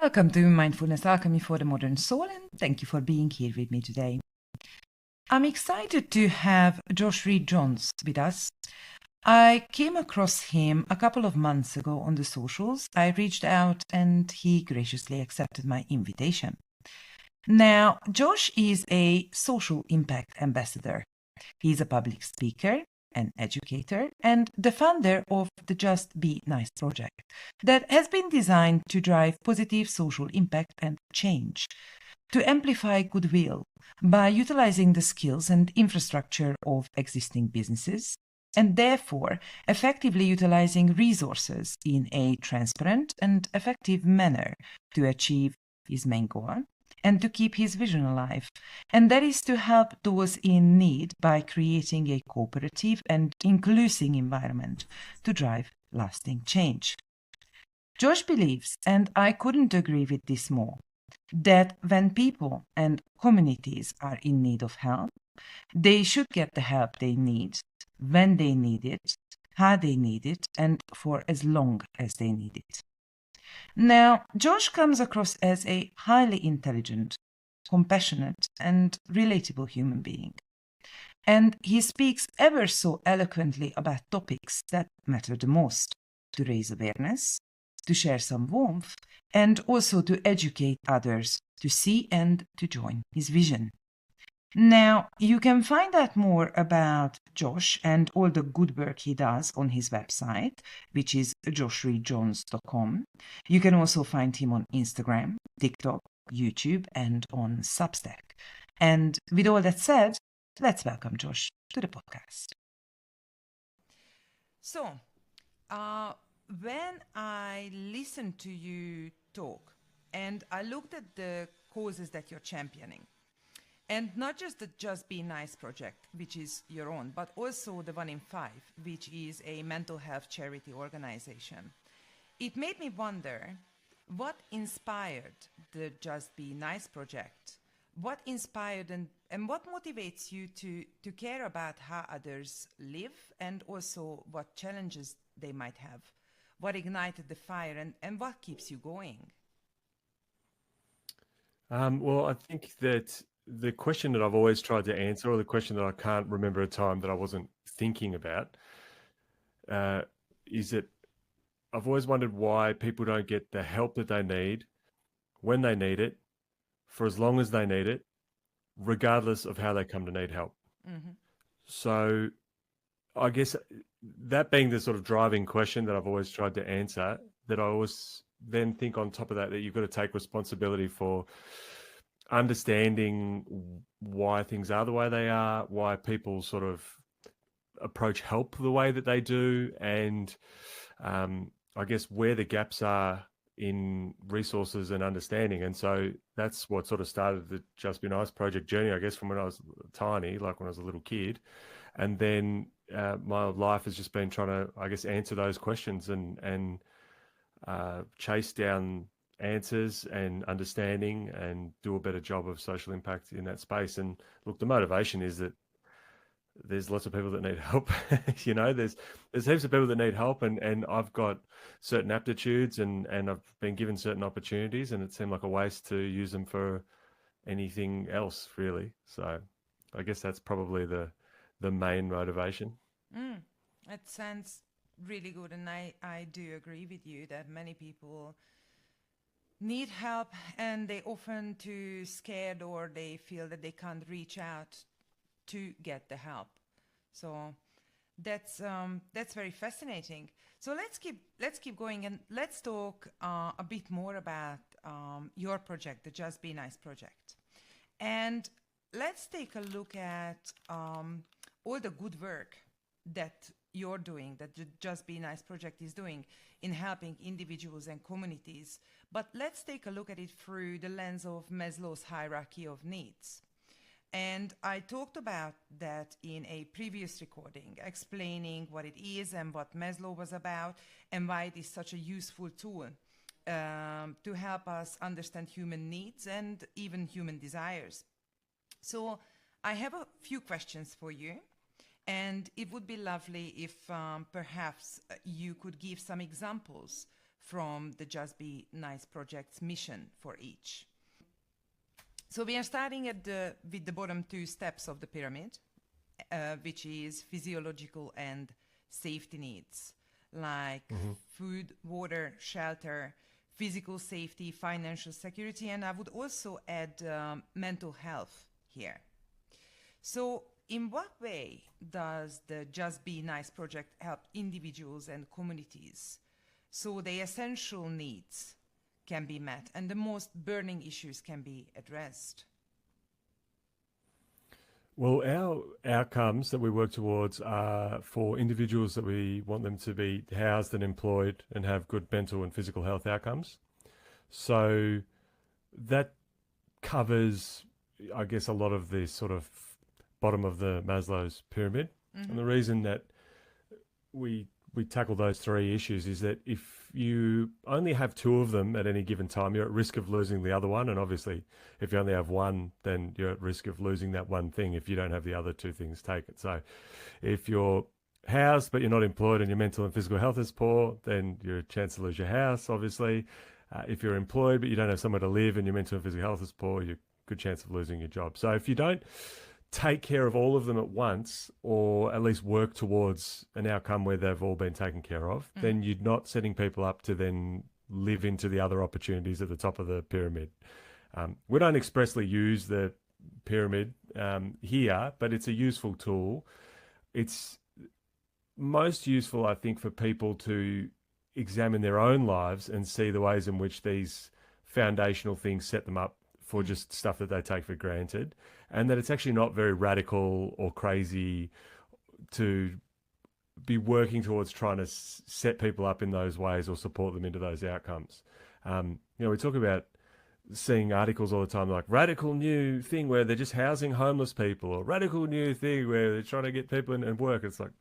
Welcome to Mindfulness Alchemy for the Modern Soul, and thank you for being here with me today. I'm excited to have Josh Reid Jones with us. I came across him a couple of months ago on the socials. I reached out and he graciously accepted my invitation. Now, Josh is a social impact ambassador. He's a public speaker, an educator, and the founder of the Just Be Nice project that has been designed to drive positive social impact and change, to amplify goodwill by utilizing the skills and infrastructure of existing businesses, and therefore effectively utilizing resources in a transparent and effective manner to achieve his main goal and to keep his vision alive. And that is to help those in need by creating a cooperative and inclusive environment to drive lasting change. Josh believes, and I couldn't agree with this more, that when people and communities are in need of help, they should get the help they need, when they need it, how they need it, and for as long as they need it. Now, Josh comes across as a highly intelligent, compassionate, and relatable human being. And he speaks ever so eloquently about topics that matter the most, to raise awareness, to share some warmth, and also to educate others to see and to join his vision. Now, you can find out more about Josh and all the good work he does on his website, which is joshreidjones.com. You can also find him on Instagram, TikTok, YouTube, and on Substack. And with all that said, let's welcome Josh to the podcast. So, when I listened to you talk and I looked at the causes that you're championing, and not just the Just Be Nice project, which is your own, but also the One in Five, which is a mental health charity organization. It made me wonder what inspired the Just Be Nice project? What inspired and what motivates you to care about how others live and also what challenges they might have? What ignited the fire and what keeps you going? Well, I think that the question that I've always tried to answer, or the question that I can't remember a time that I wasn't thinking about, is that I've always wondered why people don't get the help that they need when they need it, for as long as they need it, regardless of how they come to need help. Mm-hmm. So I guess that being the sort of driving question that I've always tried to answer, that I always then think on top of that you've got to take responsibility for understanding why things are the way they are, why people sort of approach help the way that they do, and I guess where the gaps are in resources and understanding. And so that's what sort of started the Just Be Nice project journey, I guess, from when I was tiny, like when I was a little kid. And then my life has just been trying to, I guess, answer those questions and chase down answers and understanding and do a better job of social impact in that space. And look, the motivation is that there's lots of people that need help. There's heaps of people that need help, and I've got certain aptitudes and I've been given certain opportunities, and it seemed like a waste to use them for anything else, really. So I guess that's probably the main motivation. Mm, that sounds really good, and I do agree with you that many people need help and they often too scared or they feel that they can't reach out to get the help. So that's very fascinating. So let's keep going and let's talk a bit more about your project, the Just Be Nice project, and let's take a look at all the good work that you're doing, that the Just Be Nice project is doing in helping individuals and communities. But let's take a look at it through the lens of Maslow's hierarchy of needs. And I talked about that in a previous recording, explaining what it is and what Maslow was about and why it is such a useful tool to help us understand human needs and even human desires. So I have a few questions for you. And it would be lovely if perhaps you could give some examples from the Just Be Nice project's mission for each. So we are starting with the bottom two steps of the pyramid, which is physiological and safety needs, like food, water, shelter, physical safety, financial security, and I would also add mental health here. So in what way does the Just Be Nice project help individuals and communities so the essential needs can be met and the most burning issues can be addressed? Well, our outcomes that we work towards are for individuals that we want them to be housed and employed and have good mental and physical health outcomes. So that covers, I guess, a lot of the sort of bottom of the Maslow's pyramid. And the reason that we tackle those three issues is that if you only have two of them at any given time, you're at risk of losing the other one. And obviously, if you only have one, then you're at risk of losing that one thing if you don't have the other two things taken. So if you're housed but you're not employed and your mental and physical health is poor, then you're a chance to lose your house, obviously. If you're employed but you don't have somewhere to live and your mental and physical health is poor, you're a good chance of losing your job. So if you don't take care of all of them at once, or at least work towards an outcome where they've all been taken care of, then you're not setting people up to then live into the other opportunities at the top of the pyramid. We don't expressly use the pyramid here, but it's a useful tool. It's most useful, I think, for people to examine their own lives and see the ways in which these foundational things set them up for just stuff that they take for granted, and that it's actually not very radical or crazy to be working towards trying to set people up in those ways or support them into those outcomes. We talk about seeing articles all the time like radical new thing where they're just housing homeless people, or radical new thing where they're trying to get people in and work. It's like,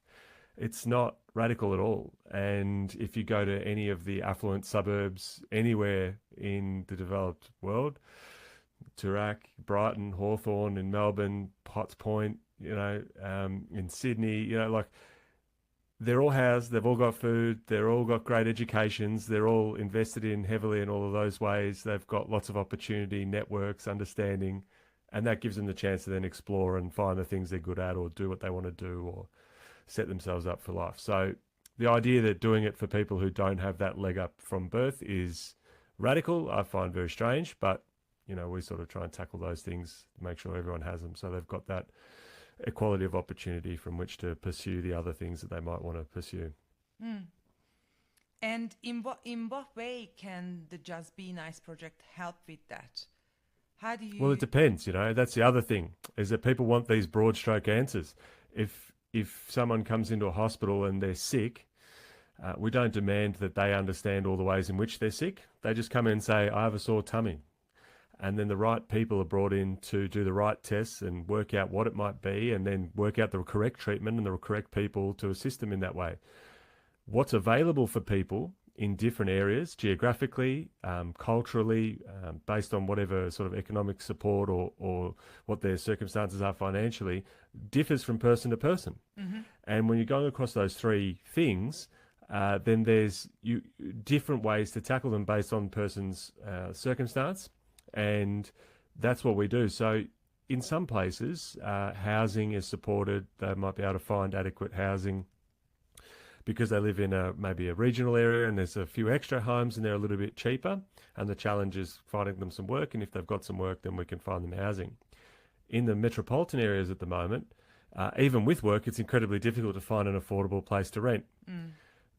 it's not radical at all. And if you go to any of the affluent suburbs anywhere in the developed world, Toorak, Brighton, Hawthorn, in Melbourne, Potts Point, in Sydney, like they're all housed, they've all got food, they're all got great educations, they're all invested in heavily in all of those ways. They've got lots of opportunity, networks, understanding, and that gives them the chance to then explore and find the things they're good at, or do what they want to do, or set themselves up for life. So the idea that doing it for people who don't have that leg up from birth is radical, I find very strange, but we sort of try and tackle those things, make sure everyone has them, so they've got that equality of opportunity from which to pursue the other things that they might want to pursue. And in what way can the Just Be Nice project help with that? How do you... Well, it depends, that's the other thing, is that people want these broad stroke answers. If someone comes into a hospital and they're sick, we don't demand that they understand all the ways in which they're sick. They just come in and say, I have a sore tummy. And then the right people are brought in to do the right tests and work out what it might be, and then work out the correct treatment and the correct people to assist them in that way. What's available for people in different areas, geographically, culturally, based on whatever sort of economic support or what their circumstances are financially, differs from person to person. And when you're going across those three things, then there's different ways to tackle them based on person's circumstance. And that's what we do. So in some places, housing is supported. They might be able to find adequate housing because they live in maybe a regional area and there's a few extra homes and they're a little bit cheaper. And the challenge is finding them some work. And if they've got some work, then we can find them housing. In the metropolitan areas at the moment, even with work, it's incredibly difficult to find an affordable place to rent.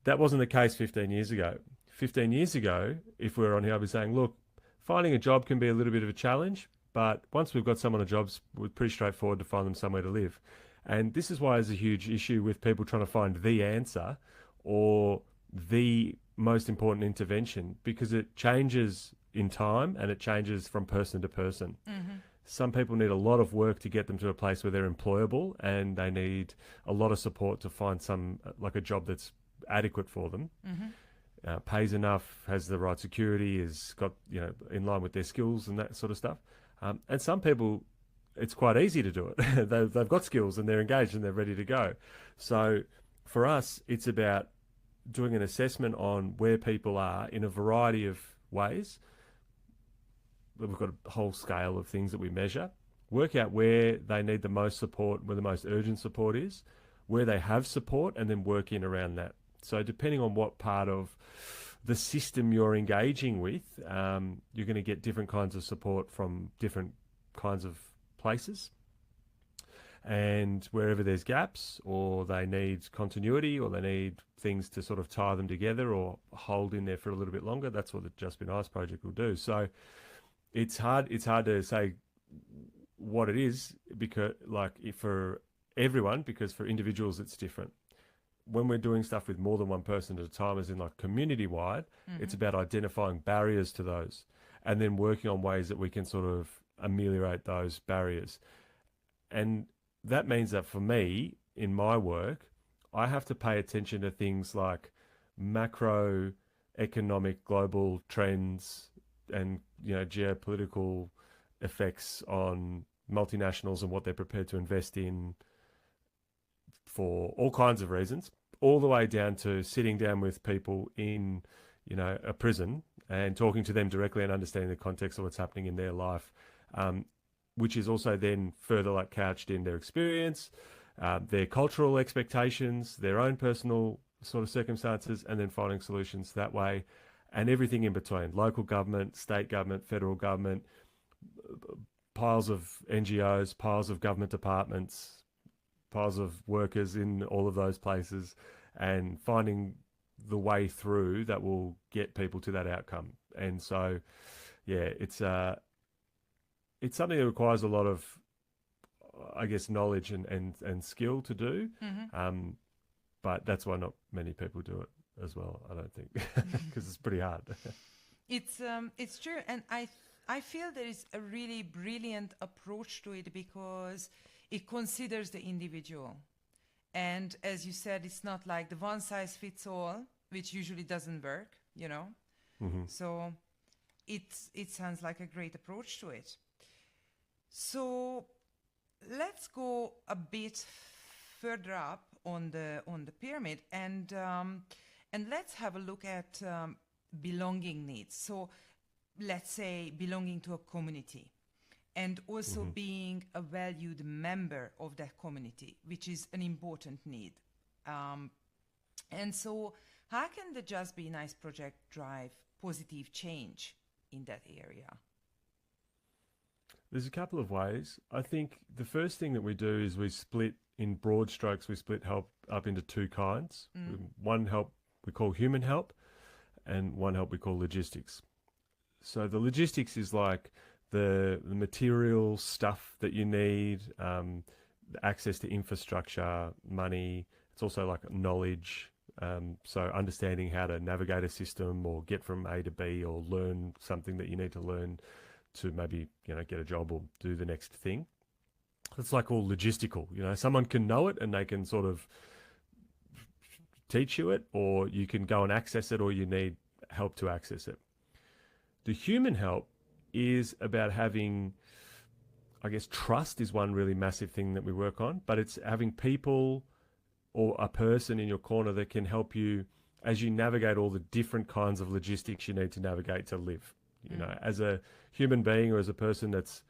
That wasn't the case 15 years ago. 15 years ago, if we were on here, I'd be saying, look, finding a job can be a little bit of a challenge, but once we've got someone a job, it's pretty straightforward to find them somewhere to live. And this is why there's a huge issue with people trying to find the answer or the most important intervention, because it changes in time and it changes from person to person. Some people need a lot of work to get them to a place where they're employable, and they need a lot of support to find a job that's adequate for them. Pays enough, has the right security, is got, in line with their skills and that sort of stuff. And some people, it's quite easy to do it. They've got skills and they're engaged and they're ready to go. So for us, it's about doing an assessment on where people are in a variety of ways. We've got a whole scale of things that we measure, work out where they need the most support, where the most urgent support is, where they have support, and then work in around that. So depending on what part of the system you're engaging with, you're going to get different kinds of support from different kinds of places. And wherever there's gaps, or they need continuity, or they need things to sort of tie them together or hold in there for a little bit longer, that's what the Just Be Nice project will do. So it's hard to say what it is, because for everyone, because for individuals it's different. When we're doing stuff with more than one person at a time, as in like community wide, it's about identifying barriers to those and then working on ways that we can sort of ameliorate those barriers. And that means that for me, in my work, I have to pay attention to things like macroeconomic global trends and, geopolitical effects on multinationals and what they're prepared to invest in for all kinds of reasons, all the way down to sitting down with people in, a prison and talking to them directly and understanding the context of what's happening in their life, which is also then further couched in their experience, their cultural expectations, their own personal sort of circumstances, and then finding solutions that way, and everything in between: local government, state government, federal government, piles of NGOs, piles of government departments, piles of workers in all of those places, and finding the way through that will get people to that outcome. And so, yeah, it's something that requires a lot of, I guess, knowledge and skill to do. But that's why not many people do it as well, I don't think, because it's pretty hard. It's true, and I feel there is a really brilliant approach to it because it considers the individual. And as you said, it's not like the one size fits all, which usually doesn't work, So it sounds like a great approach to it. So let's go a bit further up on the pyramid, and let's have a look at belonging needs. So let's say belonging to a community, and also being a valued member of that community, which is an important need. And so how can the Just Be Nice project drive positive change in that area? There's a couple of ways. I think the first thing that we do is we split, in broad strokes, we split help up into two kinds. One help we call human help, and one help we call logistics. So the logistics is like the material stuff that you need, access to infrastructure, money. It's also like knowledge. So understanding how to navigate a system or get from A to B, or learn something that you need to learn to maybe, get a job or do the next thing. It's like all logistical. Someone can know it and they can sort of teach you it, or you can go and access it, or you need help to access it. The human help is about having, I guess, trust is one really massive thing that we work on, but it's having people or a person in your corner that can help you as you navigate all the different kinds of logistics you need to navigate to live. As a human being, or as a person that's,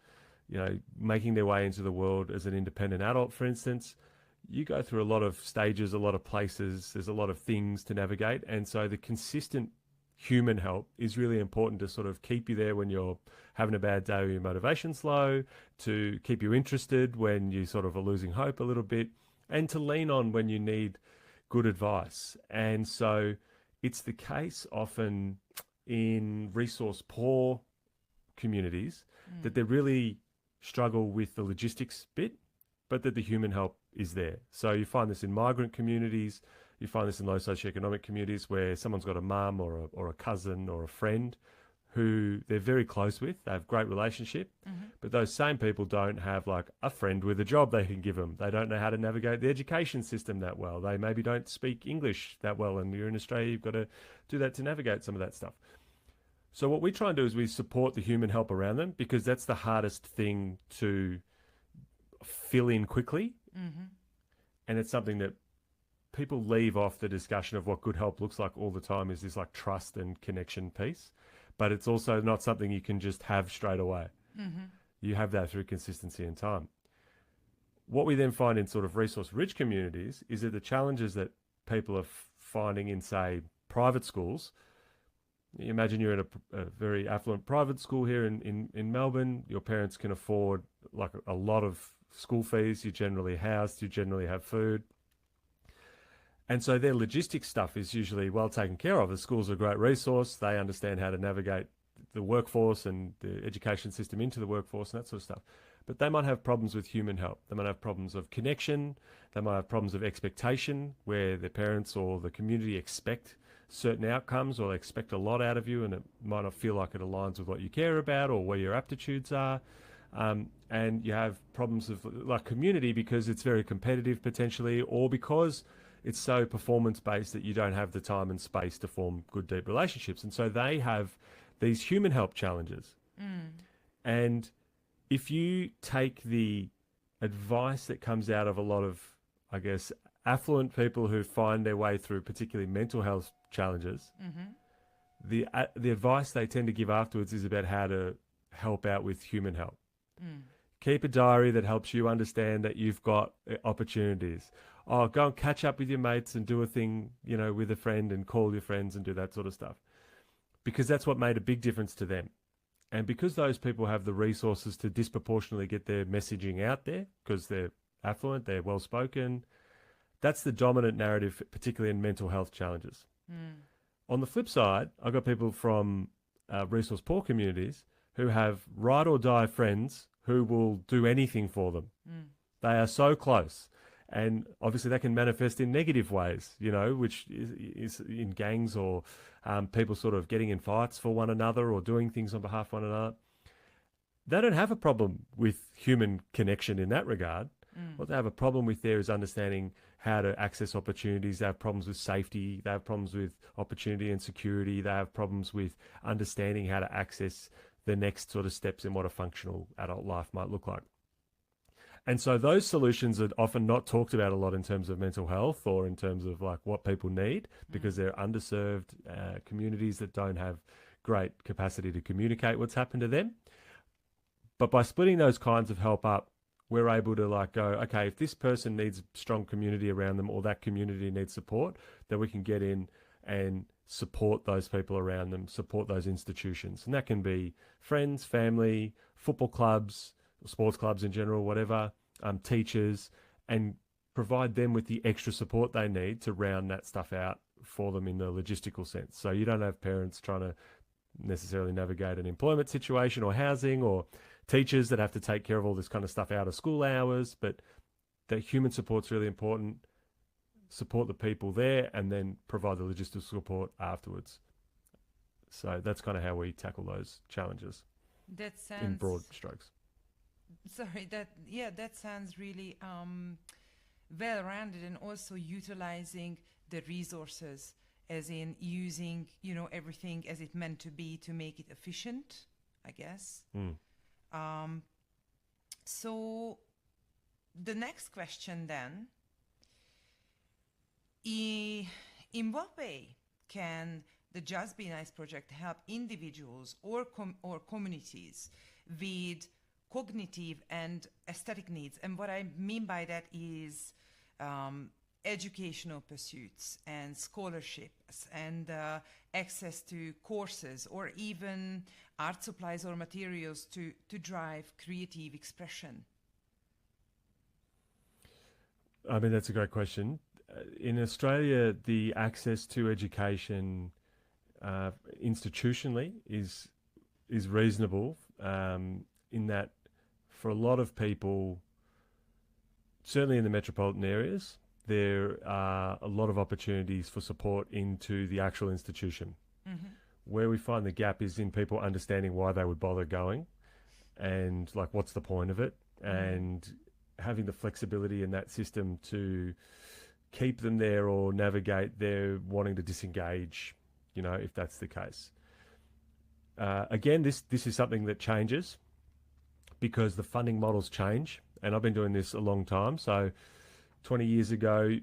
making their way into the world as an independent adult, for instance, you go through a lot of stages, a lot of places, there's a lot of things to navigate. And so the consistent human help is really important to sort of keep you there when you're having a bad day or your motivation's low, to keep you interested when you sort of are losing hope a little bit, and to lean on when you need good advice. And so it's the case often in resource poor communities that they really struggle with the logistics bit, but that the human help is there. So you find this in migrant communities, you find this in low socioeconomic communities where someone's got a mum or a cousin or a friend who they're very close with, they have great relationship, but those same people don't have like a friend with a job they can give them. They don't know how to navigate the education system that well. They maybe don't speak English that well, and you're in Australia, you've got to do that to navigate some of that stuff. So what we try and do is we support the human help around them, because that's the hardest thing to fill in quickly. And it's something that people leave off the discussion of what good help looks like all the time is this like trust and connection piece, but it's also not something you can just have straight away. You have that through consistency and time. What we then find in sort of resource-rich communities is that the challenges that people are finding in, say, private schools. You imagine you're in a very affluent private school here in Melbourne. Your parents can afford like a lot of school fees. You're generally housed. You generally have food. And so their logistics stuff is usually well taken care of. The school's a great resource. They understand how to navigate the workforce and the education system into the workforce and that sort of stuff. But they might have problems with human help. They might have problems of connection. They might have problems of expectation, where their parents or the community expect certain outcomes, or they expect a lot out of you, and it might not feel like it aligns with what you care about or where your aptitudes are. And you have problems of like community because it's very competitive potentially, or because it's so performance-based that you don't have the time and space to form good, deep relationships. And so they have these human help challenges. And if you take the advice that comes out of a lot of, I guess, affluent people who find their way through particularly mental health challenges, the advice they tend to give afterwards is about how to help out with human help. Keep a diary that helps you understand that you've got opportunities. Oh, go and catch up with your mates and do a thing, you know, with a friend, and call your friends and do that sort of stuff. Because that's what made a big difference to them. And because those people have the resources to disproportionately get their messaging out there, because they're affluent, they're well-spoken, that's the dominant narrative, particularly in mental health challenges. On the flip side, I've got people from resource-poor communities who have ride-or-die friends who will do anything for them. They are so close. And obviously that can manifest in negative ways, you know, which is in gangs, or people sort of getting in fights for one another or doing things on behalf of one another. They don't have a problem with human connection in that regard. What they have a problem with there is understanding how to access opportunities. They have problems with safety. They have problems with opportunity and security. They have problems with understanding how to access the next sort of steps in what a functional adult life might look like. And so those solutions are often not talked about a lot in terms of mental health, or in terms of like what people need, because they're underserved communities that don't have great capacity to communicate what's happened to them. But by splitting those kinds of help up, we're able to like go, okay, if this person needs strong community around them, or that community needs support, then we can get in and support those people around them, support those institutions. And that can be friends, family, football clubs, sports clubs in general, whatever, teachers, and provide them with the extra support they need to round that stuff out for them in the logistical sense. So you don't have parents trying to necessarily navigate an employment situation or housing, or teachers that have to take care of all this kind of stuff out of school hours, but the human support's really important. Support the people there, and then provide the logistical support afterwards. So that's kind of how we tackle those challenges in broad strokes. Sorry, that sounds really well-rounded, and also utilizing the resources, as in using, you know, everything as it meant to be to make it efficient, I guess. So the next question then, in what way can the Just Be Nice project help individuals or communities with cognitive and aesthetic needs? And what I mean by that is educational pursuits and scholarships and access to courses, or even art supplies or materials to drive creative expression. I mean, that's a great question. In Australia, the access to education institutionally is reasonable, in that for a lot of people, certainly in the metropolitan areas, there are a lot of opportunities for support into the actual institution. Where we find the gap is in people understanding why they would bother going, and like what's the point of it, and having the flexibility in that system to keep them there or navigate their wanting to disengage, you know, if that's the case. Again, this is something that changes because the funding models change, and I've been doing this a long time. So 20 years ago,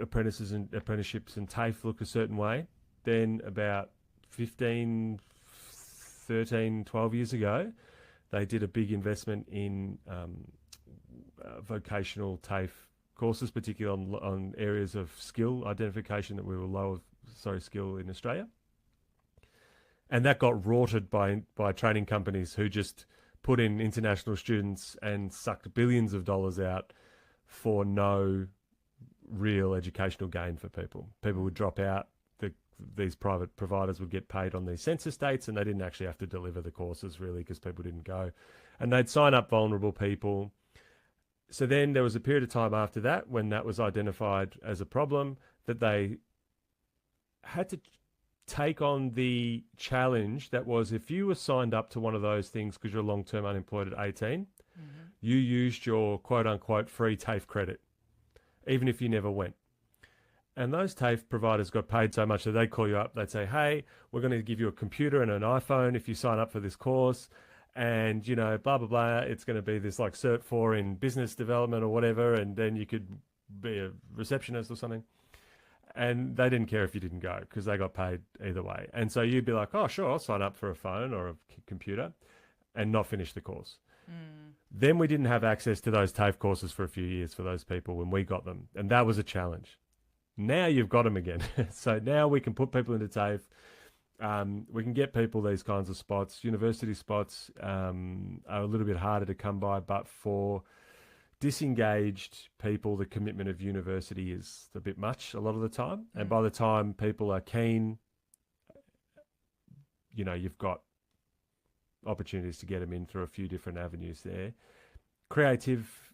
apprenticeships and TAFE look a certain way. Then about 15, 13, 12 years ago, they did a big investment in vocational TAFE courses, particularly on areas of skill identification that we were skill in Australia. And that got rorted by training companies who just put in international students and sucked billions of dollars out for no real educational gain for people. People would drop out. These private providers would get paid on these census dates, and they didn't actually have to deliver the courses really because people didn't go. And they'd sign up vulnerable people. So then there was a period of time after that when that was identified as a problem that they had to take on the challenge that was, if you were signed up to one of those things because you're long-term unemployed at 18, you used your quote-unquote free TAFE credit, even if you never went. And those TAFE providers got paid so much that they'd call you up. They'd say, hey, we're going to give you a computer and an iPhone if you sign up for this course. And, blah, blah, blah. It's going to be this like Cert 4 in business development or whatever. And then you could be a receptionist or something. And they didn't care if you didn't go because they got paid either way. And so you'd be like, oh, sure, I'll sign up for a phone or a computer and not finish the course. Then we didn't have access to those TAFE courses for a few years for those people when we got them. And that was a challenge. Now you've got them again. So now we can put people into TAFE. We can get people these kinds of spots. University spots are a little bit harder to come by, but for disengaged people, the commitment of university is a bit much a lot of the time. And by the time people are keen, you've got opportunities to get them in through a few different avenues there. Creative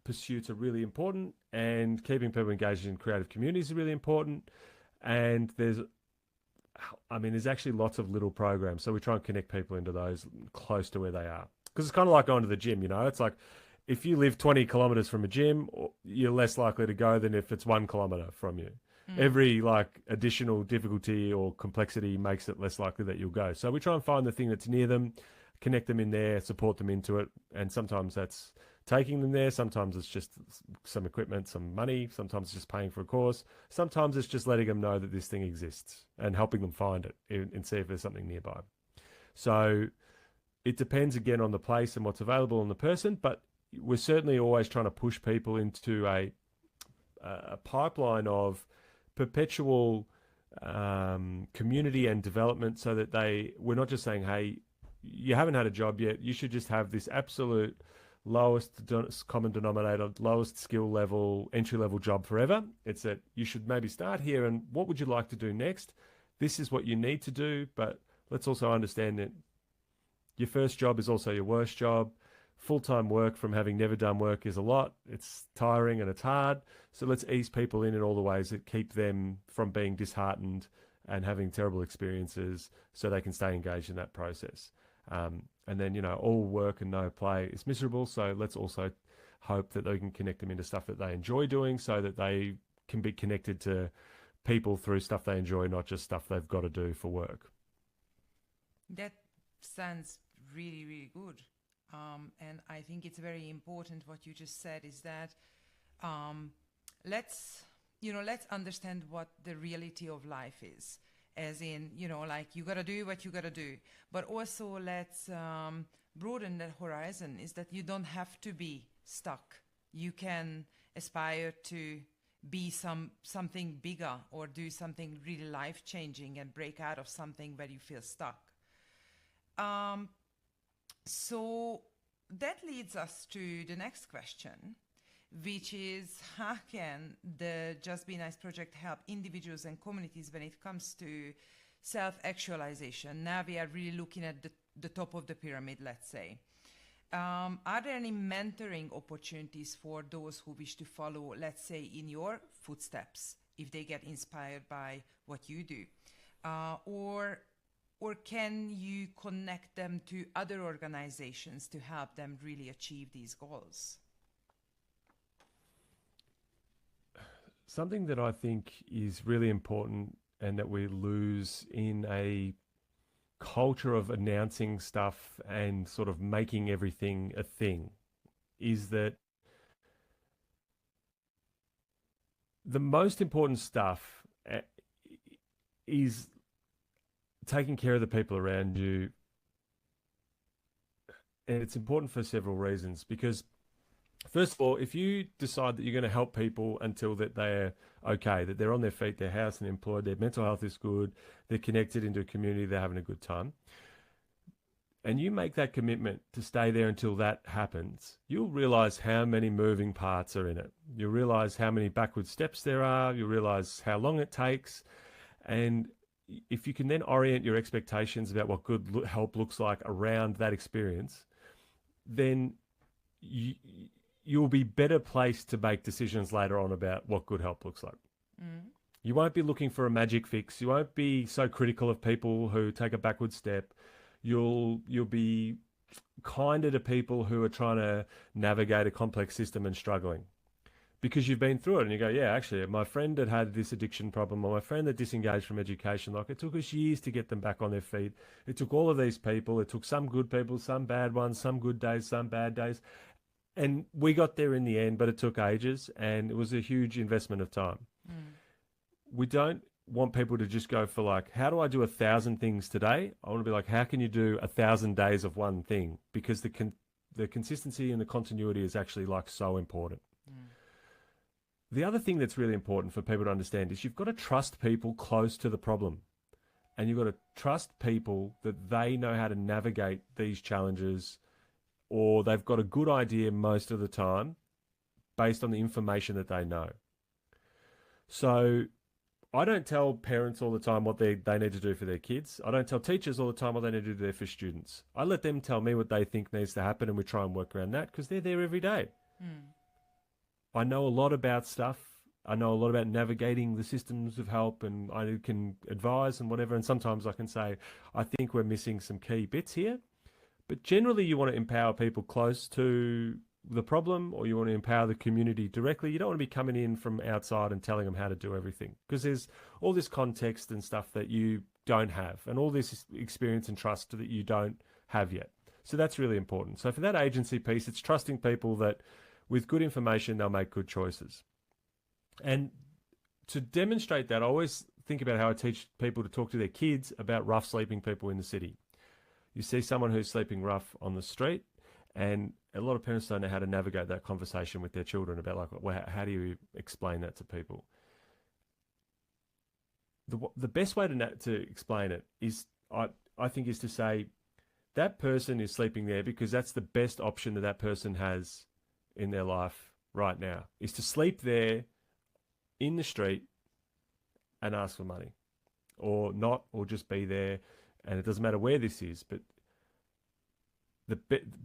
pursuits are really important, and keeping people engaged in creative communities is really important. And there's actually lots of little programs. So we try and connect people into those close to where they are. Because it's kind of like going to the gym, It's like if you live 20 kilometers from a gym, you're less likely to go than if it's 1 kilometer from you. Every additional difficulty or complexity makes it less likely that you'll go. So we try and find the thing that's near them, connect them in there, support them into it. And sometimes that's taking them there. Sometimes it's just some equipment, some money. Sometimes it's just paying for a course. Sometimes it's just letting them know that this thing exists and helping them find it and see if there's something nearby. So it depends again on the place and what's available on the person, but we're certainly always trying to push people into a pipeline of perpetual community and development so that we're not just saying, hey, you haven't had a job yet, you should just have this absolute lowest common denominator, lowest skill level, entry-level job forever. It's that you should maybe start here, and what would you like to do next? This is what you need to do, but let's also understand that your first job is also your worst job. Full-time work from having never done work is a lot. It's tiring and it's hard. So let's ease people in all the ways that keep them from being disheartened and having terrible experiences so they can stay engaged in that process. And then, all work and no play is miserable. So let's also hope that they can connect them into stuff that they enjoy doing so that they can be connected to people through stuff they enjoy, not just stuff they've got to do for work. That sounds really, really good. And I think it's very important what you just said is that let's understand what the reality of life is. As in, you got to do what you got to do. But also let's broaden that horizon, is that you don't have to be stuck. You can aspire to be something bigger or do something really life-changing and break out of something where you feel stuck. So that leads us to the next question, which is, how can the Just Be Nice project help individuals and communities when it comes to self-actualization? Now we are really looking at the top of the pyramid, let's say. Are there any mentoring opportunities for those who wish to follow, let's say, in your footsteps, if they get inspired by what you do? Or can you connect them to other organizations to help them really achieve these goals? Something that I think is really important and that we lose in a culture of announcing stuff and sort of making everything a thing is that the most important stuff is taking care of the people around you. And it's important for several reasons, because first of all, if you decide that you're going to help people until that they're okay, that they're on their feet, they're housed and employed, their mental health is good, they're connected into a community, they're having a good time, and you make that commitment to stay there until that happens, you'll realize how many moving parts are in it. You'll realize how many backward steps there are. You'll realize how long it takes. And if you can then orient your expectations about what good help looks like around that experience, then you'll be better placed to make decisions later on about what good help looks like. You won't be looking for a magic fix. You won't be so critical of people who take a backward step. You'll be kinder to people who are trying to navigate a complex system and struggling, because you've been through it and you go, yeah, actually, my friend that had this addiction problem, or my friend that disengaged from education, like, it took us years to get them back on their feet. It took all of these people. It took some good people, some bad ones, some good days, some bad days. And we got there in the end, but it took ages and it was a huge investment of time. We don't want people to just go for like, how do I do 1,000 things today? I want to be like, how can you do 1,000 days of one thing? Because the consistency and the continuity is actually like so important. The other thing that's really important for people to understand is you've got to trust people close to the problem, and you've got to trust people that they know how to navigate these challenges, or they've got a good idea most of the time based on the information that they know. So I don't tell parents all the time what they need to do for their kids. I don't tell teachers all the time what they need to do for students. I let them tell me what they think needs to happen, and we try and work around that because they're there every day. I know a lot about stuff. I know a lot about navigating the systems of help, and I can advise and whatever. And sometimes I can say, I think we're missing some key bits here. But generally, you want to empower people close to the problem, or you want to empower the community directly. You don't want to be coming in from outside and telling them how to do everything, because there's all this context and stuff that you don't have, and all this experience and trust that you don't have yet. So that's really important. So for that agency piece, it's trusting people that with good information, they'll make good choices. And to demonstrate that, I always think about how I teach people to talk to their kids about rough sleeping people in the city. You see someone who's sleeping rough on the street, and a lot of parents don't know how to navigate that conversation with their children about, like, well, how do you explain that to people? The best way to explain it is, I think, is to say that person is sleeping there because that's the best option that that person has in their life right now, is to sleep there in the street and ask for money, or not, or just be there. And it doesn't matter where this is, but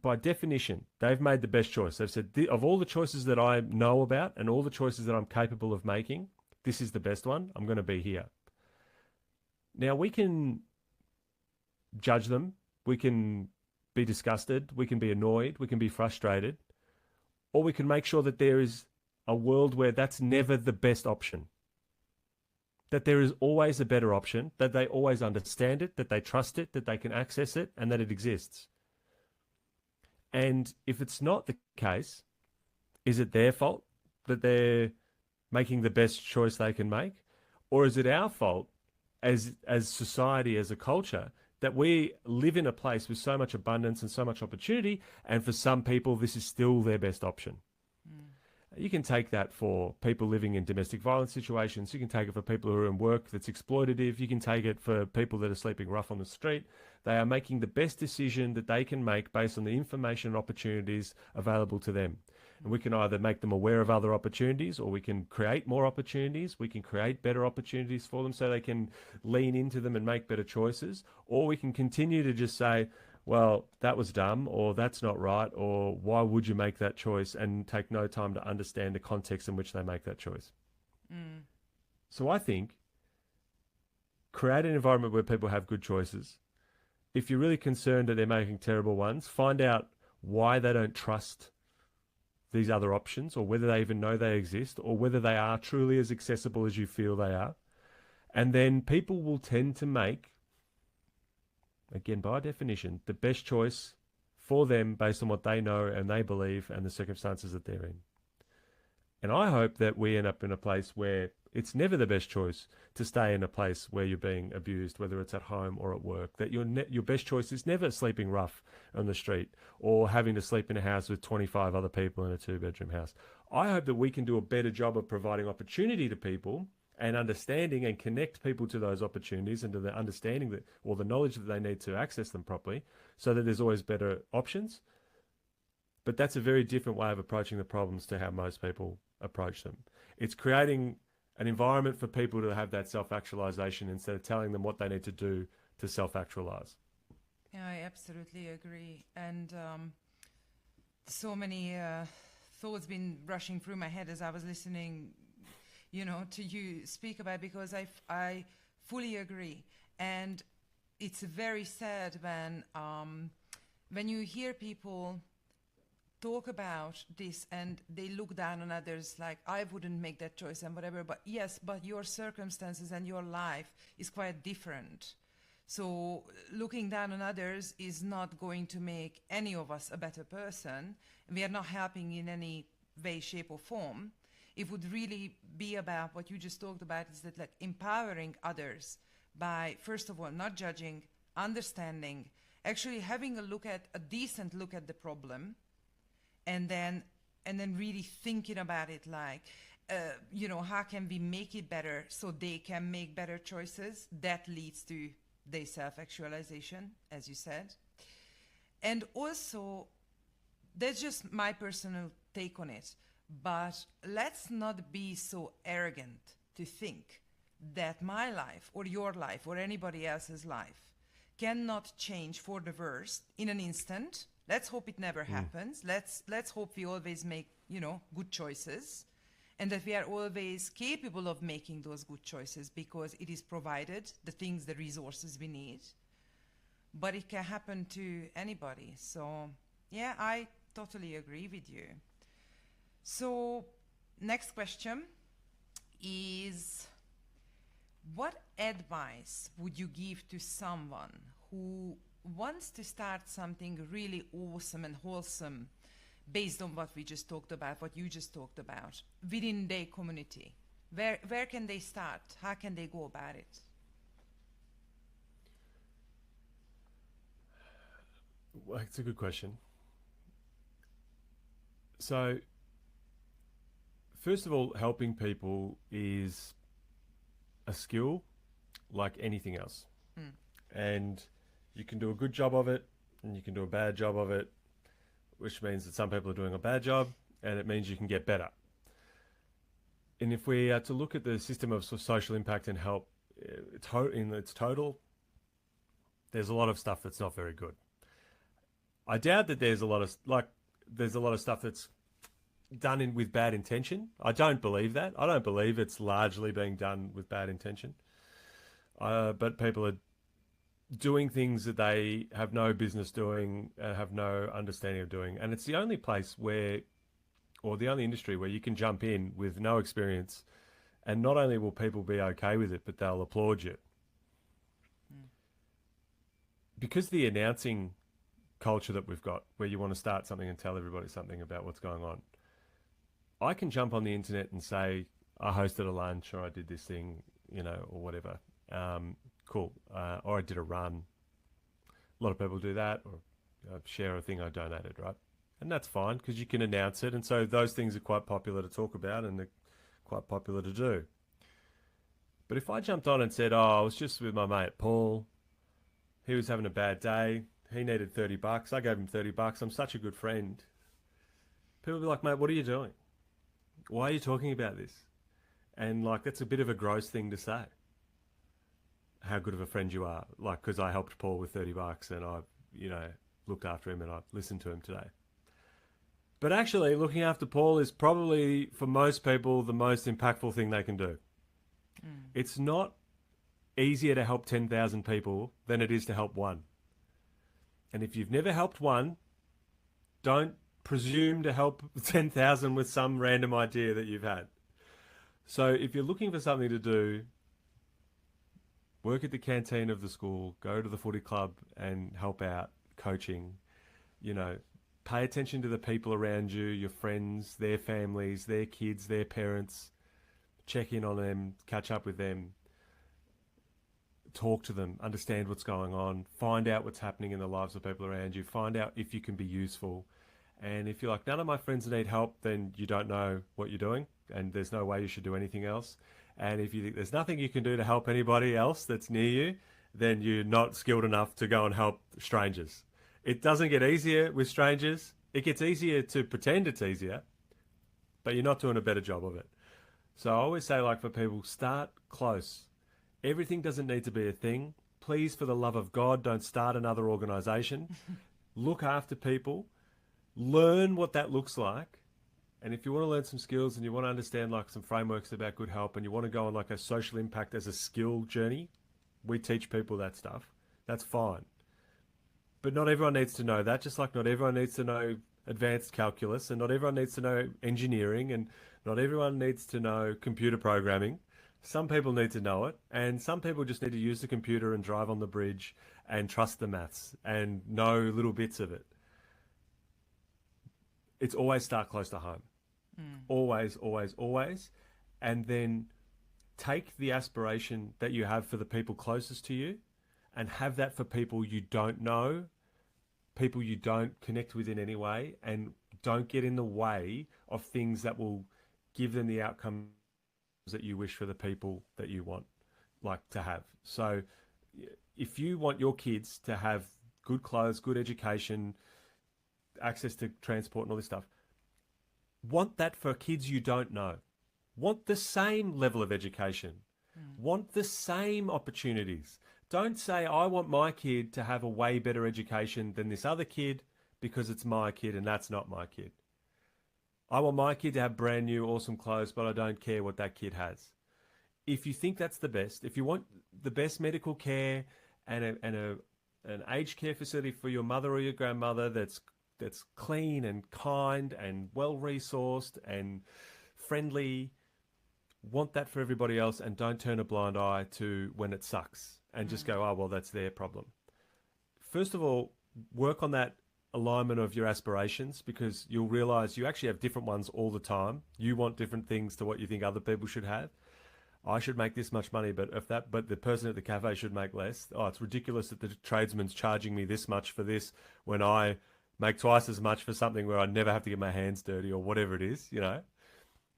by definition, they've made the best choice. They've said, of all the choices that I know about and all the choices that I'm capable of making, this is the best one. I'm going to be here. Now, we can judge them. We can be disgusted. We can be annoyed. We can be frustrated. Or we can make sure that there is a world where that's never the best option, that there is always a better option, that they always understand it, that they trust it, that they can access it, and that it exists. And if it's not the case, is it their fault that they're making the best choice they can make? Or is it our fault as society, as a culture, that we live in a place with so much abundance and so much opportunity, and for some people, this is still their best option? You can take that for people living in domestic violence situations. You can take it for people who are in work that's exploitative. You can take it for people that are sleeping rough on the street. They are making the best decision that they can make based on the information and opportunities available to them. And we can either make them aware of other opportunities, or we can create more opportunities. We can create better opportunities for them so they can lean into them and make better choices. Or we can continue to just say, well, that was dumb, or that's not right, or why would you make that choice, and take no time to understand the context in which they make that choice. So I think create an environment where people have good choices. If you're really concerned that they're making terrible ones, find out why they don't trust these other options, or whether they even know they exist, or whether they are truly as accessible as you feel they are. And then people will tend to make, again, by definition, the best choice for them based on what they know and they believe and the circumstances that they're in. And I hope that we end up in a place where it's never the best choice to stay in a place where you're being abused, whether it's at home or at work, that your best choice is never sleeping rough on the street or having to sleep in a house with 25 other people in a 2-bedroom house. I hope that we can do a better job of providing opportunity to people and understanding and connect people to those opportunities and to the understanding that, or the knowledge that they need to access them properly, so that there's always better options. But that's a very different way of approaching the problems to how most people approach them. It's creating an environment for people to have that self-actualization instead of telling them what they need to do to self-actualize. Yeah, I absolutely agree. And so many thoughts been rushing through my head as I was listening, to you speak about, because I fully agree. And it's very sad when you hear people talk about this and they look down on others like, I wouldn't make that choice and whatever. But yes, but your circumstances and your life is quite different. So looking down on others is not going to make any of us a better person. We are not helping in any way, shape or form. It would really be about what you just talked about, is that like empowering others by, first of all, not judging, understanding, actually having a decent look at the problem, and then really thinking about it like, how can we make it better so they can make better choices? That leads to their self-actualization, as you said. And also, that's just my personal take on it, but let's not be so arrogant to think that my life or your life or anybody else's life cannot change for the worse in an instant. Let's hope it never happens. Let's hope we always make, good choices, and that we are always capable of making those good choices because it is provided, the things, the resources we need. But it can happen to anybody. So, yeah, I totally agree with you. So, next question is, what advice would you give to someone who wants to start something really awesome and wholesome based on what we just talked about, what you just talked about, within their community? Where can they start? How can they go about it? Well, it's a good question. So, first of all, helping people is a skill like anything else. And you can do a good job of it and you can do a bad job of it, which means that some people are doing a bad job, and it means you can get better. And if we are to look at the system of social impact and help in its total, there's a lot of stuff that's not very good. I doubt that there's a lot of stuff that's done with bad intention. I don't believe that. I don't believe it's largely being done with bad intention. But people are doing things that they have no business doing and have no understanding of doing. And it's the only place the only industry where you can jump in with no experience, and not only will people be okay with it, but they'll applaud you. Because the announcing culture that we've got, where you want to start something and tell everybody something about what's going on, I can jump on the internet and say, I hosted a lunch, or I did this thing, or whatever. Cool. Or I did a run. A lot of people do that, or share a thing I donated, right? And that's fine because you can announce it. And so those things are quite popular to talk about and they're quite popular to do. But if I jumped on and said, I was just with my mate Paul, he was having a bad day, he needed $30, I gave him $30, I'm such a good friend. People will be like, mate, what are you doing? Why are you talking about this? And that's a bit of a gross thing to say. How good of a friend you are, because I helped Paul with $30 and I, looked after him and I listened to him today. But actually, looking after Paul is probably, for most people, the most impactful thing they can do. It's not easier to help 10,000 people than it is to help one. And if you've never helped one, don't presume to help 10,000 with some random idea that you've had. So if you're looking for something to do, work at the canteen of the school, go to the footy club and help out, coaching, Pay attention to the people around you, your friends, their families, their kids, their parents. Check in on them, catch up with them, talk to them, understand what's going on, find out what's happening in the lives of people around you, find out if you can be useful. And if you're like, none of my friends need help, then you don't know what you're doing, and there's no way you should do anything else. And if you think there's nothing you can do to help anybody else that's near you, then you're not skilled enough to go and help strangers. It doesn't get easier with strangers. It gets easier to pretend it's easier, but you're not doing a better job of it. So I always say, like, for people, start close. Everything doesn't need to be a thing. Please, for the love of God, don't start another organization. Look after people. Learn what that looks like. And if you want to learn some skills and you want to understand like some frameworks about good help and you want to go on like a social impact as a skill journey, we teach people that stuff. That's fine. But not everyone needs to know that, just like not everyone needs to know advanced calculus, and not everyone needs to know engineering, and not everyone needs to know computer programming. Some people need to know it, and some people just need to use the computer and drive on the bridge and trust the maths and know little bits of it. It's always start close to home. Always, always, always. And then take the aspiration that you have for the people closest to you and have that for people you don't know, people you don't connect with in any way, and don't get in the way of things that will give them the outcomes that you wish for the people that you want like to have. So if you want your kids to have good clothes, good education, access to transport and all this stuff, want that for kids you don't know. Want the same level of education. Want the same opportunities. Don't say, I want my kid to have a way better education than this other kid because it's my kid and that's not my kid. I want my kid to have brand new awesome clothes, but I don't care what that kid has. If you think that's the best, if you want the best medical care and an aged care facility for your mother or your grandmother that's clean and kind and well-resourced and friendly, want that for everybody else, and don't turn a blind eye to when it sucks and just go, oh, well, that's their problem. First of all, work on that alignment of your aspirations, because you'll realize you actually have different ones all the time. You want different things to what you think other people should have. I should make this much money, but the person at the cafe should make less. Oh, it's ridiculous that the tradesman's charging me this much for this when I make twice as much for something where I never have to get my hands dirty or whatever it is, you know.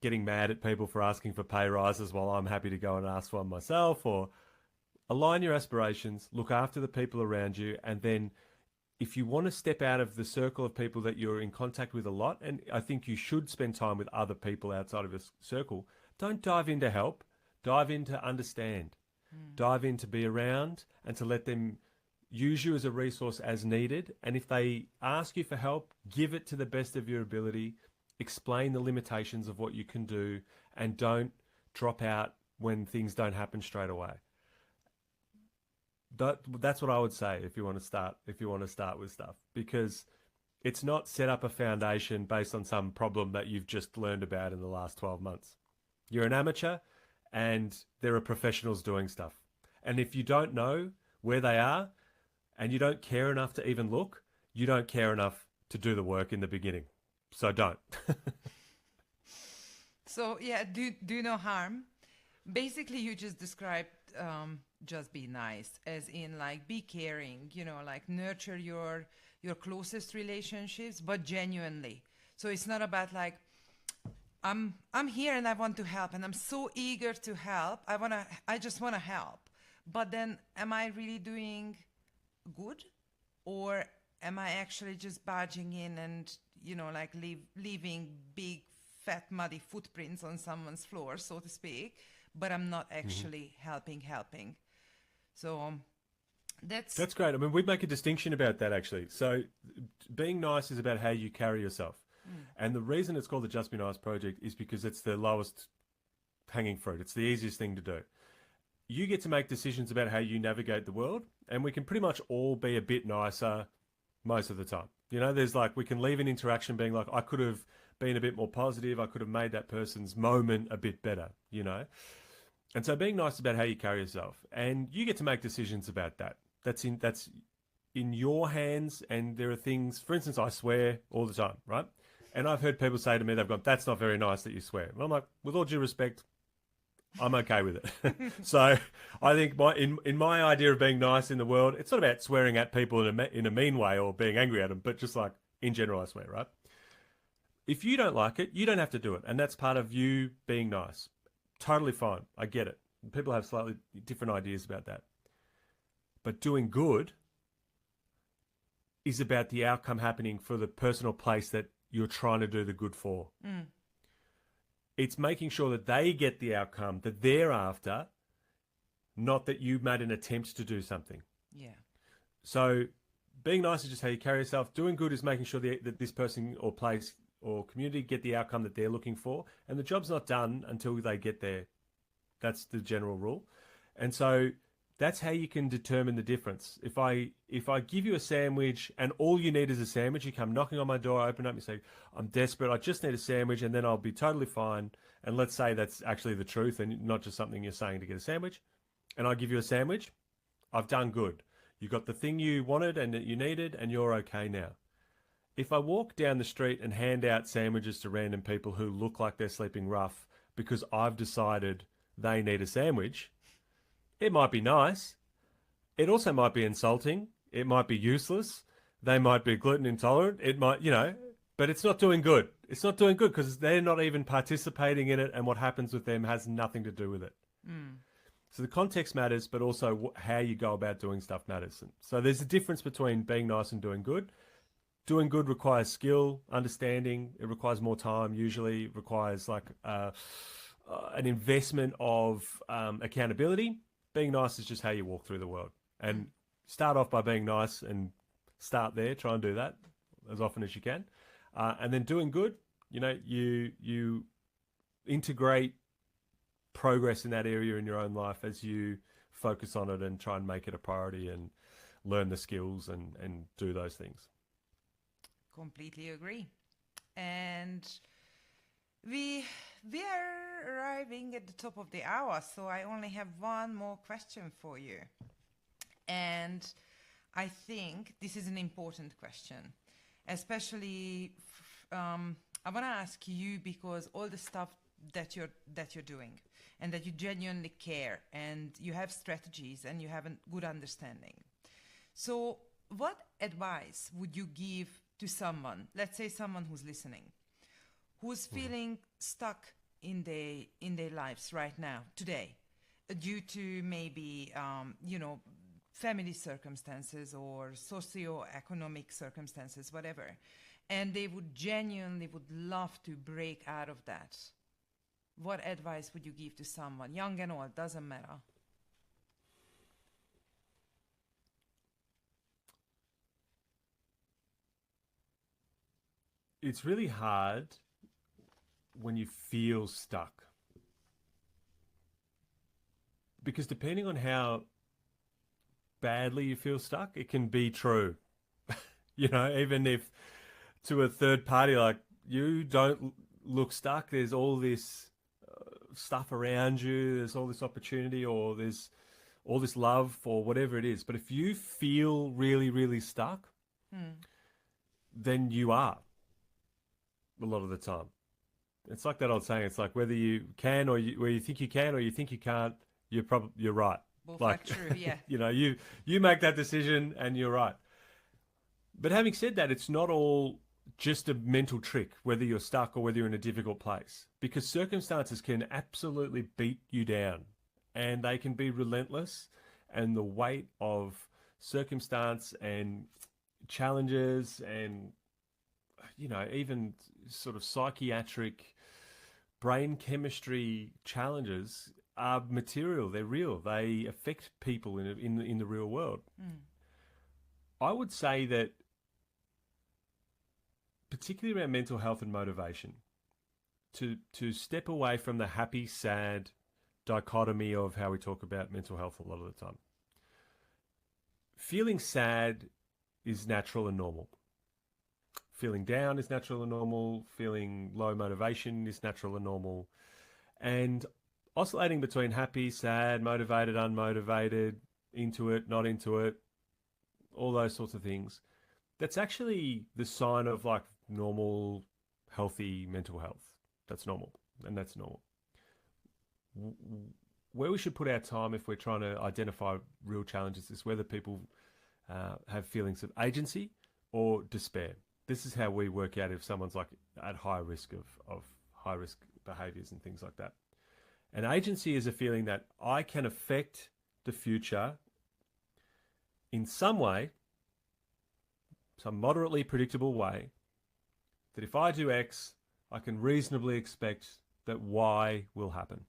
Getting mad at people for asking for pay rises while I'm happy to go and ask for one myself. Or align your aspirations, look after the people around you, and then if you want to step out of the circle of people that you're in contact with a lot, and I think you should spend time with other people outside of a circle, don't dive into help, dive into understand, dive in to be around and to let them use you as a resource as needed. And if they ask you for help, give it to the best of your ability, explain the limitations of what you can do, and don't drop out when things don't happen straight away. That's what I would say if you want to start with stuff, because it's not set up a foundation based on some problem that you've just learned about in the last 12 months. You're an amateur and there are professionals doing stuff. And if you don't know where they are and you don't care enough to even look, you don't care enough to do the work in the beginning. So don't. So yeah, do no harm. Basically, you just described just be nice, as in like be caring, you know, like nurture your closest relationships, but genuinely. So it's not about like I'm here and I want to help and I'm so eager to help. I just want to help. But then am I really doing good, or am I actually just barging in and, you know, like leaving big fat muddy footprints on someone's floor, so to speak, but I'm not actually helping. So that's great. I mean, we make a distinction about that, actually. So being nice is about how you carry yourself. And the reason it's called the Just Be Nice Project is because it's the lowest hanging fruit. It's the easiest thing to do. You get to make decisions about how you navigate the world, and we can pretty much all be a bit nicer most of the time. You know, there's like, we can leave an interaction being like, I could have been a bit more positive. I could have made that person's moment a bit better, you know? And so being nice about how you carry yourself, and you get to make decisions about that. That's in your hands, and there are things, for instance, I swear all the time, right? And I've heard people say to me, they've gone, that's not very nice that you swear. And I'm like, with all due respect, I'm okay with it. So I think in my idea of being nice in the world, it's not about swearing at people in a mean way or being angry at them, but just like in general, I swear, right? If you don't like it, you don't have to do it. And that's part of you being nice. Totally fine. I get it. People have slightly different ideas about that. But doing good is about the outcome happening for the person or place that you're trying to do the good for. Mm. It's making sure that they get the outcome that they're after, not that you made an attempt to do something. Yeah. So being nice is just how you carry yourself. Doing good is making sure that this person or place or community get the outcome that they're looking for. And the job's not done until they get there. That's the general rule. And so that's how you can determine the difference. If I give you a sandwich and all you need is a sandwich, you come knocking on my door, I open up, you say, I'm desperate, I just need a sandwich, and then I'll be totally fine. And let's say that's actually the truth and not just something you're saying to get a sandwich. And I give you a sandwich, I've done good. You got the thing you wanted and that you needed, and you're okay now. If I walk down the street and hand out sandwiches to random people who look like they're sleeping rough because I've decided they need a sandwich, it might be nice. It also might be insulting. It might be useless. They might be gluten intolerant. It might, but it's not doing good. It's not doing good because they're not even participating in it, and what happens with them has nothing to do with it. Mm. So the context matters, but also how you go about doing stuff matters. So there's a difference between being nice and doing good. Doing good requires skill, understanding. It requires more time. Usually it requires like an investment of accountability. Being nice is just how you walk through the world. And start off by being nice and start there. Try and do that as often as you can. And then doing good, you integrate progress in that area in your own life as you focus on it and try and make it a priority and learn the skills and do those things. Completely agree. And we are arriving at the top of the hour, so I only have one more question for you. And I think this is an important question, especially I want to ask you because all the stuff that you're doing and that you genuinely care and you have strategies and you have a good understanding. So what advice would you give to someone, let's say someone who's listening, who's feeling stuck in their lives right now, today, due to maybe, family circumstances or socio-economic circumstances, whatever, and they genuinely would love to break out of that? What advice would you give to someone, young and old, doesn't matter? It's really hard when you feel stuck. Because depending on how badly you feel stuck, it can be true. Even if to a third party, like, you don't look stuck, there's all this stuff around you, there's all this opportunity, or there's all this love, or whatever it is. But if you feel really, really stuck, then you are a lot of the time. It's like that old saying, it's like whether you can or where you think you can or you think you can't, you're right. Both like are true, yeah. You make that decision and you're right. But having said that, it's not all just a mental trick, whether you're stuck or whether you're in a difficult place, because circumstances can absolutely beat you down and they can be relentless, and the weight of circumstance and challenges and even sort of psychiatric brain chemistry challenges are material. They're real. They affect people in the real world. I would say that, particularly around mental health and motivation, to step away from the happy, sad dichotomy of how we talk about mental health a lot of the time. Feeling sad is natural and normal. Feeling down is natural and normal. Feeling low motivation is natural and normal. And oscillating between happy, sad, motivated, unmotivated, into it, not into it, all those sorts of things, that's actually the sign of like normal, healthy mental health. That's normal, and that's normal. Where we should put our time if we're trying to identify real challenges is whether people have feelings of agency or despair. This is how we work out if someone's like at high risk of high risk behaviors and things like that. And agency is a feeling that I can affect the future in some way, some moderately predictable way, that if I do X, I can reasonably expect that Y will happen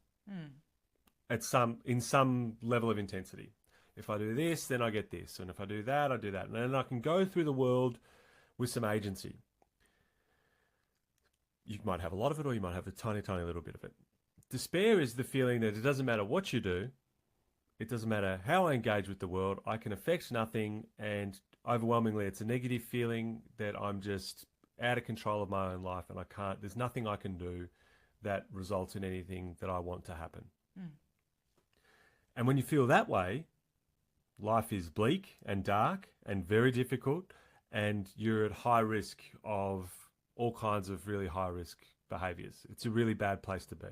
in some level of intensity. If I do this, then I get this. And if I do that, I do that. And then I can go through the world with some agency. You might have a lot of it, or you might have a tiny, tiny little bit of it. Despair is the feeling that it doesn't matter what you do. It doesn't matter how I engage with the world. I can affect nothing. And overwhelmingly, it's a negative feeling that I'm just out of control of my own life. And there's nothing I can do that results in anything that I want to happen. And when you feel that way, life is bleak and dark and very difficult, and you're at high risk of all kinds of really high risk behaviors. It's a really bad place to be.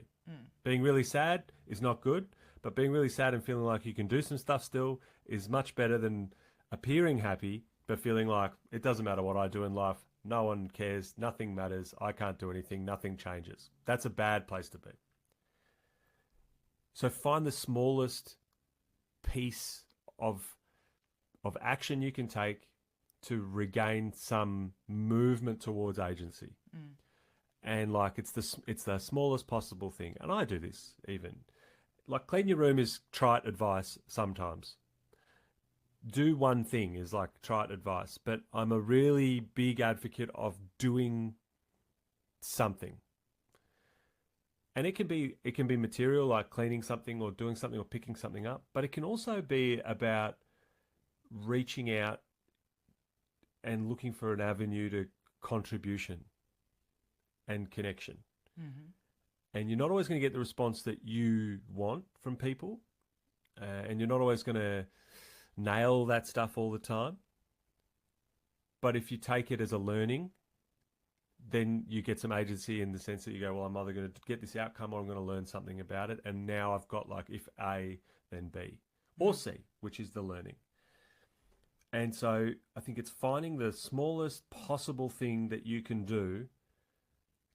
Being really sad is not good, but being really sad and feeling like you can do some stuff still is much better than appearing happy, but feeling like it doesn't matter what I do in life. No one cares. Nothing matters. I can't do anything. Nothing changes. That's a bad place to be. So find the smallest piece of action you can take to regain some movement towards agency. And like it's the smallest possible thing. And I do this even. Like clean your room is trite advice sometimes. Do one thing is like trite advice, but I'm a really big advocate of doing something. And it can be material like cleaning something or doing something or picking something up, but it can also be about reaching out and looking for an avenue to contribution and connection. And you're not always going to get the response that you want from people, and you're not always going to nail that stuff all the time. But if you take it as a learning, then you get some agency in the sense that you go, well, I'm either going to get this outcome or I'm going to learn something about it. And now I've got like if A, then B or C, which is the learning. And so I think it's finding the smallest possible thing that you can do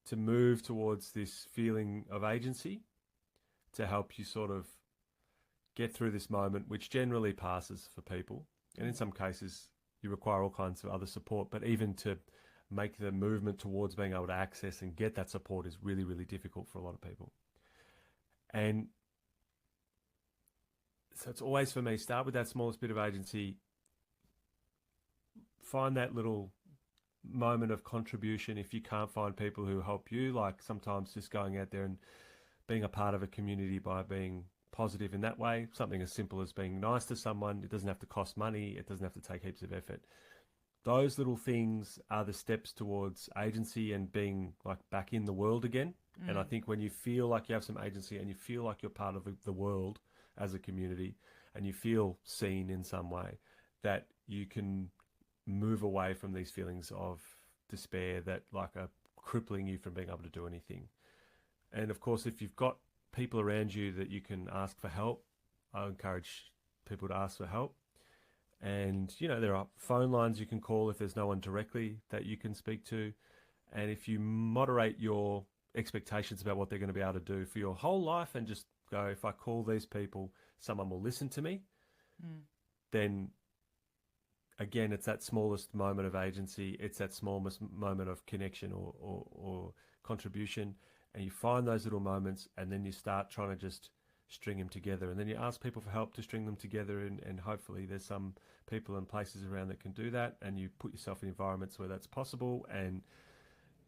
to move towards this feeling of agency to help you sort of get through this moment, which generally passes for people. And in some cases, you require all kinds of other support, but even to make the movement towards being able to access and get that support is really, really difficult for a lot of people. And so it's always for me, start with that smallest bit of agency, find that little moment of contribution. If you can't find people who help you, like sometimes just going out there and being a part of a community by being positive in that way, something as simple as being nice to someone. It doesn't have to cost money. It doesn't have to take heaps of effort. Those little things are the steps towards agency and being like back in the world again. And I think when you feel like you have some agency and you feel like you're part of the world as a community and you feel seen in some way, that you can move away from these feelings of despair that like are crippling you from being able to do anything. And of course, if you've got people around you that you can ask for help, I encourage people to ask for help. And, you know, there are phone lines you can call if there's no one directly that you can speak to. And if you moderate your expectations about what they're going to be able to do for your whole life and just go, if I call these people, someone will listen to me, then again, it's that smallest moment of agency. It's that smallest moment of connection or contribution. And you find those little moments and then you start trying to just string them together. And then you ask people for help to string them together. And hopefully there's some people and places around that can do that. And you put yourself in environments where that's possible. And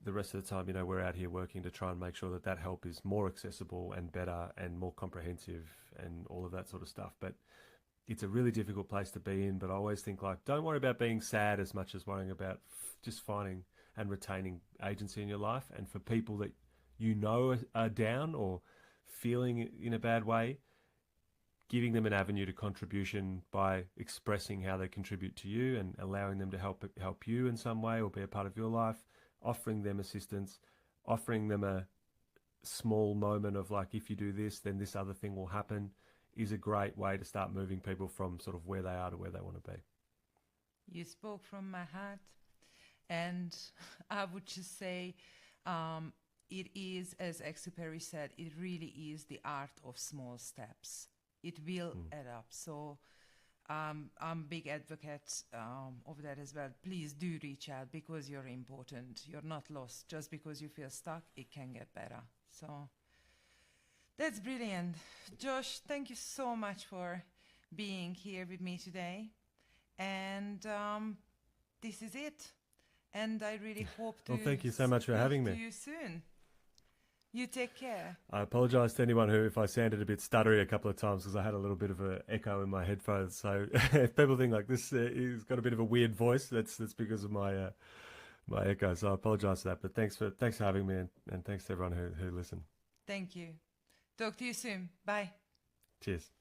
the rest of the time, you know, we're out here working to try and make sure that that help is more accessible and better and more comprehensive and all of that sort of stuff. But it's a really difficult place to be in. But I always think like, don't worry about being sad as much as worrying about just finding and retaining agency in your life. And for people that you know are down or feeling in a bad way, giving them an avenue to contribution by expressing how they contribute to you and allowing them to help you in some way or be a part of your life, offering them assistance, offering them a small moment of like, if you do this, then this other thing will happen, is a great way to start moving people from sort of where they are to where they want to be. You spoke from my heart, and I would just say it is, as Exupéry said, it really is the art of small steps. It will add up. So I'm a big advocate of that as well. Please do reach out because you're important. You're not lost. Just because you feel stuck, it can get better. So that's brilliant. Josh, thank you so much for being here with me today. And this is it. And I really hope to thank you so much for having me. See you soon. You take care. I apologise to anyone who, if I sounded a bit stuttery a couple of times, because I had a little bit of an echo in my headphones. So if people think like this has got a bit of a weird voice, that's because of my my echo. So I apologise for that. But thanks for having me, and thanks to everyone who listened. Thank you. Talk to you soon. Bye. Cheers.